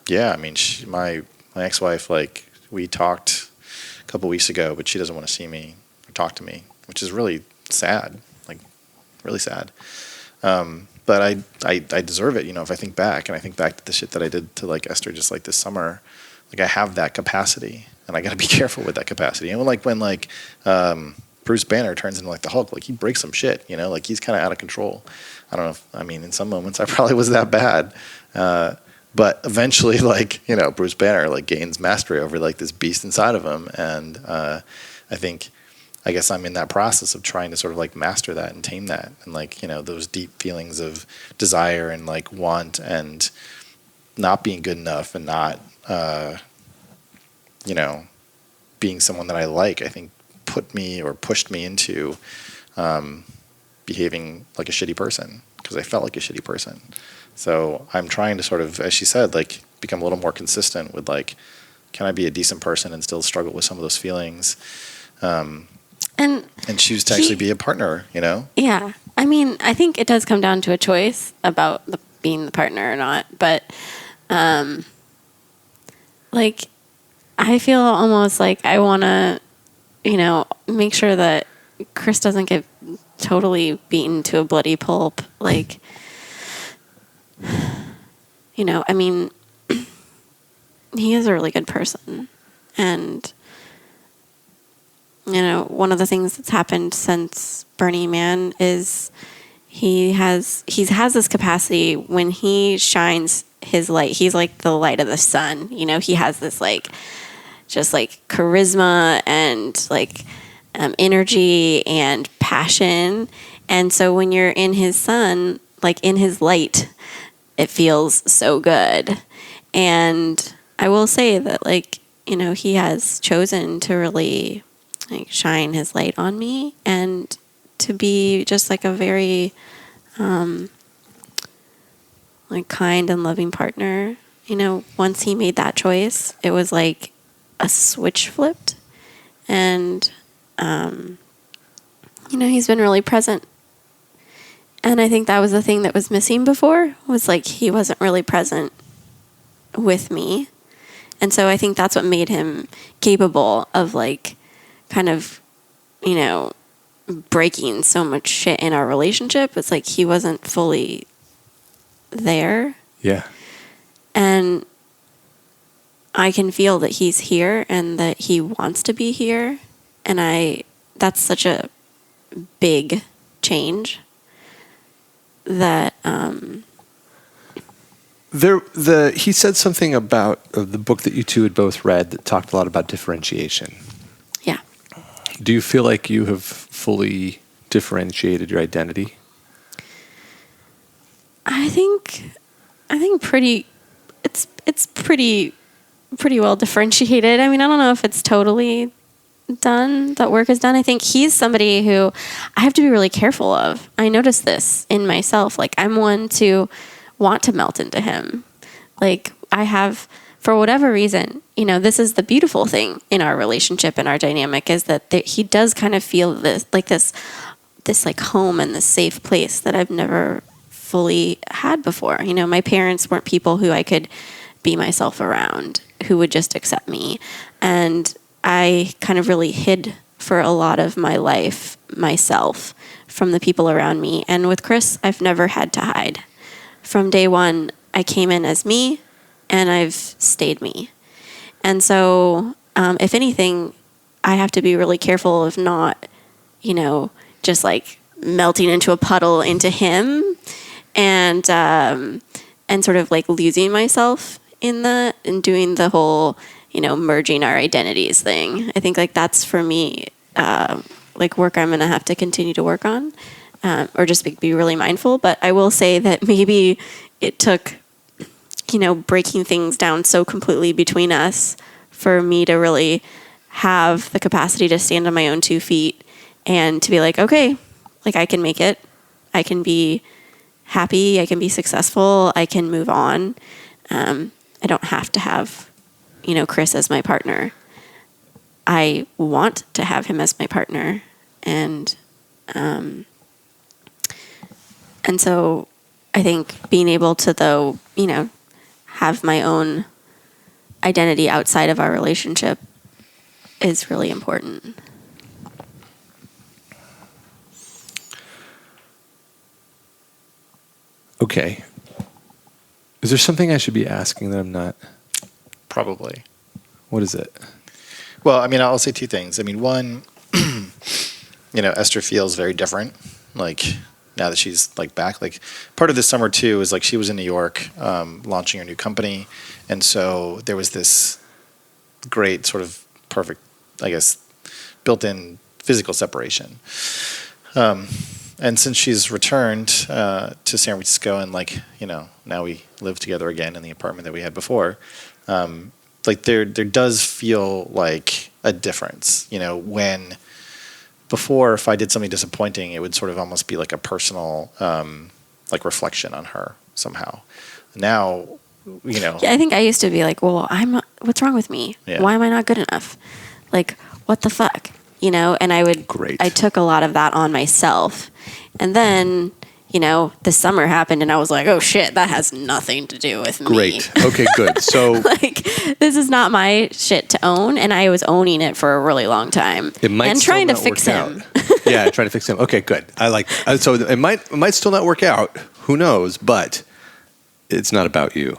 C: yeah, I mean, my ex-wife, like, we talked a couple weeks ago, but she doesn't want to see me or talk to me, which is really sad, like really sad. But I deserve it, if I think back, and I think back to the shit that I did to like Esther just like this summer. Like, I have that capacity, and I got to be careful with that capacity. And when Bruce Banner turns into like the Hulk, like, he breaks some shit, like, he's kind of out of control. I don't know in some moments I probably was that bad. But eventually, like, Bruce Banner like gains mastery over like this beast inside of him. And I guess I'm in that process of trying to sort of like master that and tame that. And like, those deep feelings of desire and like want and not being good enough and not, being someone that I like, I think pushed me into behaving like a shitty person, because I felt like a shitty person. So I'm trying to sort of, as she said, like, become a little more consistent with like, can I be a decent person and still struggle with some of those feelings? And choose to actually be a partner,
B: Yeah. I mean, I think it does come down to a choice about being the partner or not. But, like, I feel almost like I want to, make sure that Chris doesn't get totally beaten to a bloody pulp. Like, I mean, he is a really good person. And, you know, one of the things that's happened since Burning Man is he has this capacity when he shines his light. He's like the light of the sun. You know, he has this like, just like charisma and like energy and passion. And so when you're in his sun, like in his light, it feels so good. And I will say that, like, you know, he has chosen to really like shine his light on me and to be just like a very like kind and loving partner. You know, once he made that choice, it was like a switch flipped. And you know, he's been really present. And I think that was the thing that was missing before, was like he wasn't really present with me. And so I think that's what made him capable of like kind of, you know, breaking so much shit in our relationship. It's like he wasn't fully there.
A: Yeah.
B: And I can feel that he's here and that he wants to be here. And that's such a big change that
A: he said something about the book that you two had both read that talked a lot about differentiation.
B: Yeah.
A: Do you feel like you have fully differentiated your identity?
B: I think it's pretty well differentiated. I mean, I don't know if it's totally done. That work is done. I think he's somebody who I have to be really careful of. I notice this in myself. Like, I'm one to want to melt into him. Like, I have, for whatever reason, you know, this is the beautiful thing in our relationship and our dynamic, is that he does kind of feel this like home and this safe place that I've never fully had before. You know, my parents weren't people who I could be myself around, who would just accept me. And I kind of really hid for a lot of my life myself from the people around me. And with Chris, I've never had to hide. From day one, I came in as me, and I've stayed me. And so, if anything, I have to be really careful of not, you know, just like melting into a puddle into him and sort of like losing myself in that and doing the whole, you know, merging our identities thing. I think like that's for me, like work I'm going to have to continue to work on, or just be really mindful. But I will say that maybe it took, you know, breaking things down so completely between us for me to really have the capacity to stand on my own 2 feet and to be like, okay, like I can make it. I can be happy. I can be successful. I can move on. I don't have to have, you know, Chris as my partner. I want to have him as my partner. And so I think being able to, though, you know, have my own identity outside of our relationship is really important.
A: Okay. Is there something I should be asking that I'm not?
C: Probably.
A: What is it?
C: Well, I mean, I'll say 2 things. I mean, one, you know, Esther feels very different. Like, now that she's like back, like part of this summer too is like she was in New York, launching her new company. And so there was this great sort of perfect, I guess, built-in physical separation. And since she's returned to San Francisco and like, you know, now we live together again in the apartment that we had before, like there does feel like a difference, you know, when before if I did something disappointing, it would sort of almost be like a personal like reflection on her somehow. Now, you know.
B: Yeah, I think I used to be like, well, what's wrong with me?
C: Yeah.
B: Why am I not good enough? Like, what the fuck? You know, and I took a lot of that on myself. And then, you know, the summer happened and I was like, oh shit, that has nothing to do with me.
A: Great. Okay, good. So
B: like, this is not my shit to own. And I was owning it for a really long time.
A: It might
B: and
A: still
B: trying to
A: not
B: fix
A: work
B: him.
A: out. Yeah, trying to fix him. Okay, good. I like so it might still not work out. Who knows? But it's not about you.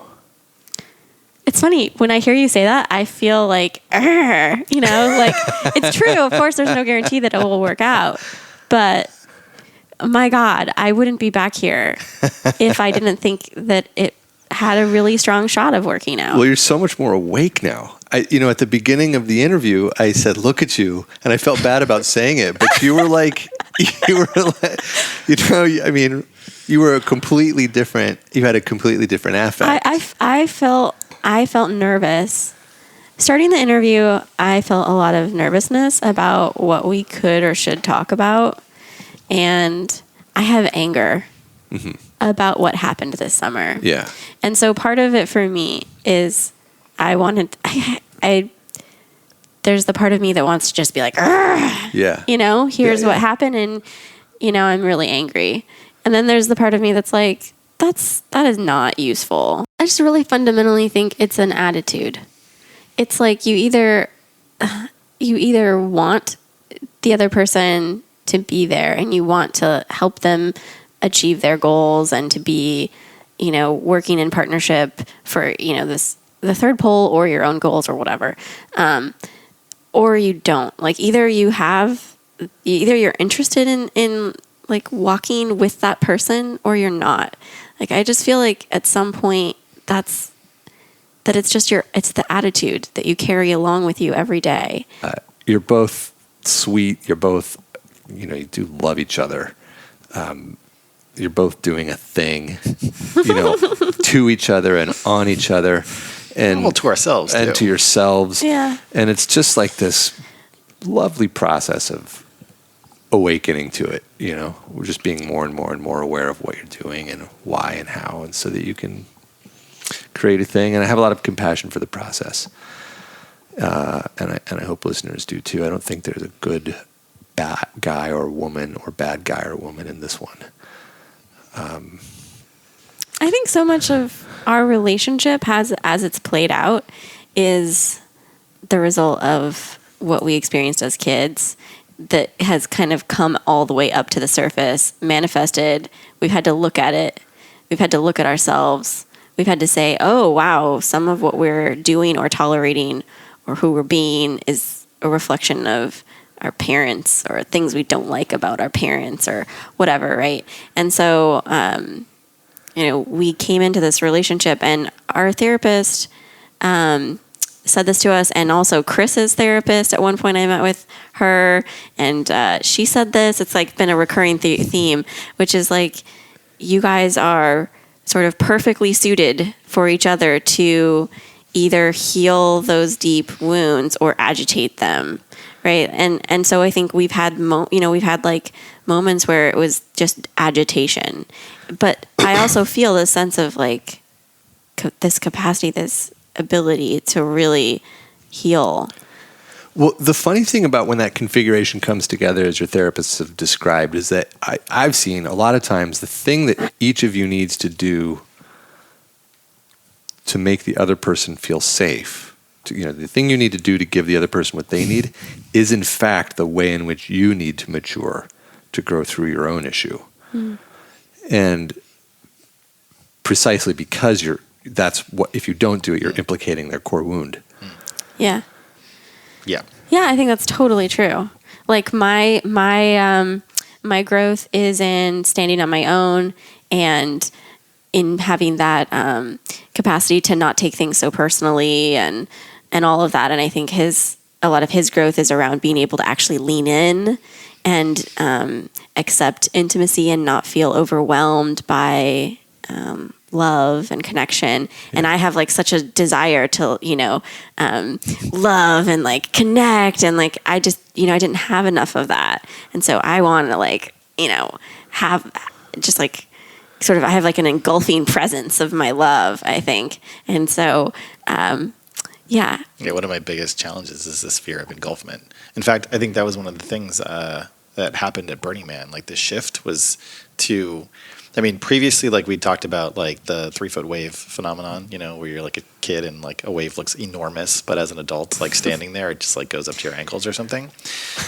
B: It's funny when I hear you say that, I feel like, you know, like it's true. Of course, there's no guarantee that it will work out, but my God, I wouldn't be back here if I didn't think that it had a really strong shot of working out.
A: Well, you're so much more awake now. At the beginning of the interview, I said, "Look at you," and I felt bad about saying it, but you were like, you were a completely different. You had a completely different affect.
B: I felt nervous. Starting the interview, I felt a lot of nervousness about what we could or should talk about. And I have anger about what happened this summer.
A: Yeah.
B: And so part of it for me is there's the part of me that wants to just be like,
A: yeah,
B: here's what happened. And, I'm really angry. And then there's the part of me that's like, that is not useful. I just really fundamentally think it's an attitude. It's like you either want the other person to be there and you want to help them achieve their goals and to be, working in partnership for, the third pole or your own goals or whatever. Or you don't. Like either you're interested in like walking with that person or you're not. Like I just feel like at some point that it's just it's the attitude that you carry along with you every day.
A: You're both sweet. You're both, you do love each other. You're both doing a thing, to each other and on each other, and
C: to ourselves
A: and
C: too.
A: To yourselves.
B: Yeah.
A: And it's just like this lovely process of awakening to it. We're just being more and more and more aware of what you're doing and why and how, and so that you can create a thing. And I have a lot of compassion for the process, and I hope listeners do too. I don't think there's a good bad guy or woman or bad guy or woman in this one.
B: I think so much of our relationship as it's played out is the result of what we experienced as kids that has kind of come all the way up to the surface, manifested. We've had to look at it. We've had to look at ourselves. We've had to say, oh, wow, some of what we're doing or tolerating or who we're being is a reflection of our parents or things we don't like about our parents or whatever, right? And so, we came into this relationship and our therapist said this to us, and also Chris's therapist. At one point I met with her and she said this. It's like been a recurring theme, which is like you guys are sort of perfectly suited for each other to either heal those deep wounds or agitate them, right? And so I think we've had we've had like moments where it was just agitation, but I also feel this sense of like this capacity, this ability to really heal.
A: Well, the funny thing about when that configuration comes together, as your therapists have described, is that I've seen a lot of times the thing that each of you needs to do to make the other person feel safe, the thing you need to do to give the other person what they need is in fact the way in which you need to mature to grow through your own issue. And precisely because if you don't do it, you're implicating their core wound.
B: Yeah.
C: Yeah.
B: Yeah, I think that's totally true. Like my growth is in standing on my own and in having that capacity to not take things so personally and all of that. And I think a lot of his growth is around being able to actually lean in and accept intimacy and not feel overwhelmed by love and connection. And I have like such a desire to, love and like connect. And like, I just, I didn't have enough of that. And so I want to like, have just like, sort of, I have like an engulfing presence of my love, I think. And so, yeah.
C: One of my biggest challenges is this fear of engulfment. In fact, I think that was one of the things that happened at Burning Man. Like the shift was previously, like we talked about like the 3-foot wave phenomenon, where you're like a kid and like a wave looks enormous, but as an adult, like standing there, it just like goes up to your ankles or something.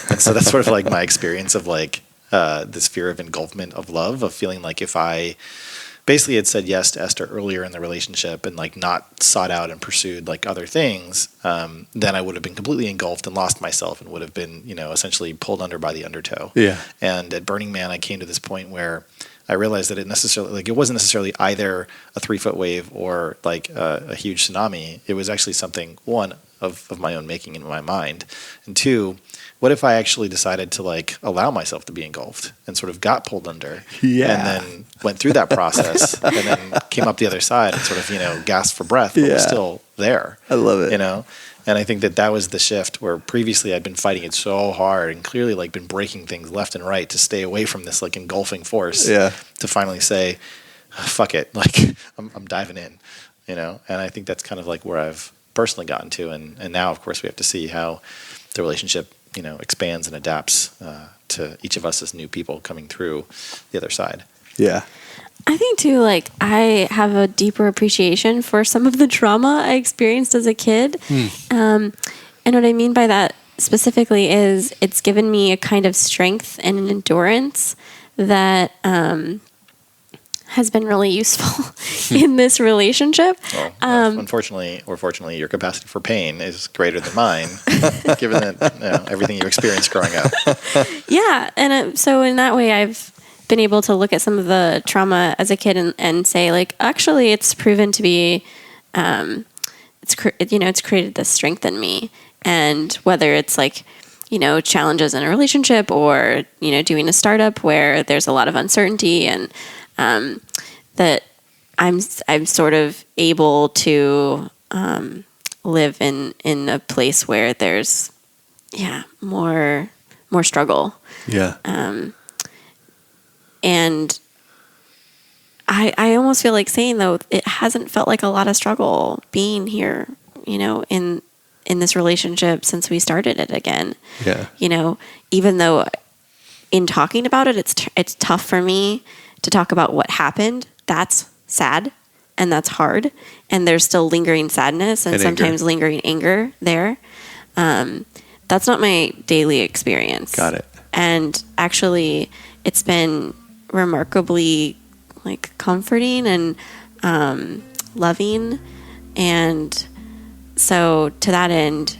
C: And so that's sort of like my experience of like this fear of engulfment of love, of feeling like if I basically had said yes to Esther earlier in the relationship and like not sought out and pursued like other things, then I would have been completely engulfed and lost myself and would have been, essentially pulled under by the undertow.
A: Yeah.
C: And at Burning Man, I came to this point where I realized that it wasn't necessarily either a 3-foot wave or like a huge tsunami. It was actually something, one, of my own making in my mind, and two, what if I actually decided to like allow myself to be engulfed and sort of got pulled under, and then went through that process and then came up the other side and sort of gasped for breath, but was still there.
A: I love it.
C: And I think that was the shift where previously I'd been fighting it so hard and clearly like been breaking things left and right to stay away from this like engulfing force.
A: Yeah.
C: To finally say, fuck it, like I'm diving in, And I think that's kind of like where I've personally gotten to, and now of course we have to see how the relationship expands and adapts to each of us as new people coming through the other side.
A: Yeah.
B: I think too, like I have a deeper appreciation for some of the trauma I experienced as a kid. And what I mean by that specifically is it's given me a kind of strength and an endurance that has been really useful in this relationship.
C: Well, unfortunately or fortunately, your capacity for pain is greater than mine, given that everything you experienced growing up.
B: Yeah, and so in that way, I've been able to look at some of the trauma as a kid and say, like, actually, it's proven to be, it's created this strength in me, and whether it's like, challenges in a relationship or doing a startup where there's a lot of uncertainty and that I'm sort of able to live in a place where there's more struggle.
A: Yeah.
B: And I almost feel like saying though it hasn't felt like a lot of struggle being here, in this relationship since we started it again.
A: Yeah.
B: Even though in talking about it, it's tough for me to talk about what happened. That's sad and that's hard. And there's still lingering sadness and sometimes lingering anger there. That's not my daily experience.
A: Got it.
B: And actually it's been remarkably like comforting and loving. And so to that end,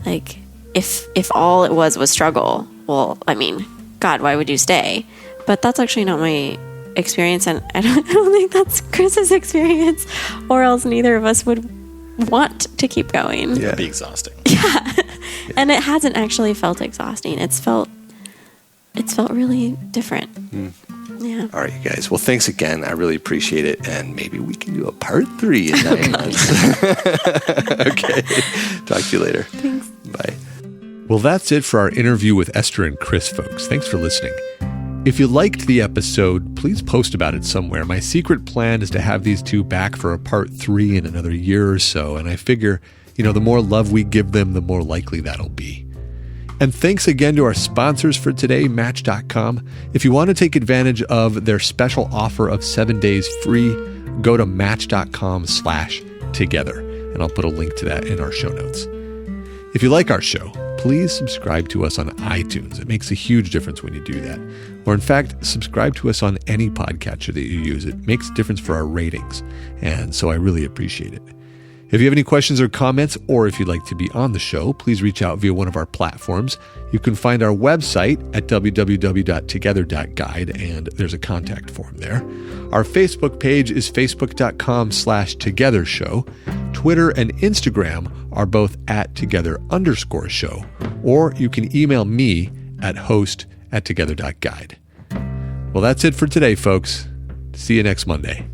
B: like if all it was struggle, well, I mean, God, why would you stay? But that's actually not my experience, and I don't think that's Chris's experience, or else neither of us would want to keep going.
C: Yeah, it'd be exhausting.
B: Yeah. And it hasn't actually felt exhausting. It's felt really different. Yeah.
A: All right, you guys. Well, thanks again. I really appreciate it, and maybe we can do a part 3 in 9 months. Okay. Talk to you later.
B: Thanks.
A: Bye. Well, that's it for our interview with Esther and Chris, folks. Thanks for listening. If you liked the episode, please post about it somewhere. My secret plan is to have these two back for a part 3 in another year or so, and I figure, the more love we give them, the more likely that'll be. And thanks again to our sponsors for today, Match.com. If you want to take advantage of their special offer of 7 days free, go to Match.com/together, and I'll put a link to that in our show notes. If you like our show, please subscribe to us on iTunes. It makes a huge difference when you do that. Or in fact, subscribe to us on any podcatcher that you use. It makes a difference for our ratings, and so I really appreciate it. If you have any questions or comments, or if you'd like to be on the show, please reach out via one of our platforms. You can find our website at www.together.guide, and there's a contact form there. Our Facebook page is facebook.com/togethershow. Twitter and Instagram are both @together_show, or you can email me at host@together.guide. Well, that's it for today, folks. See you next Monday.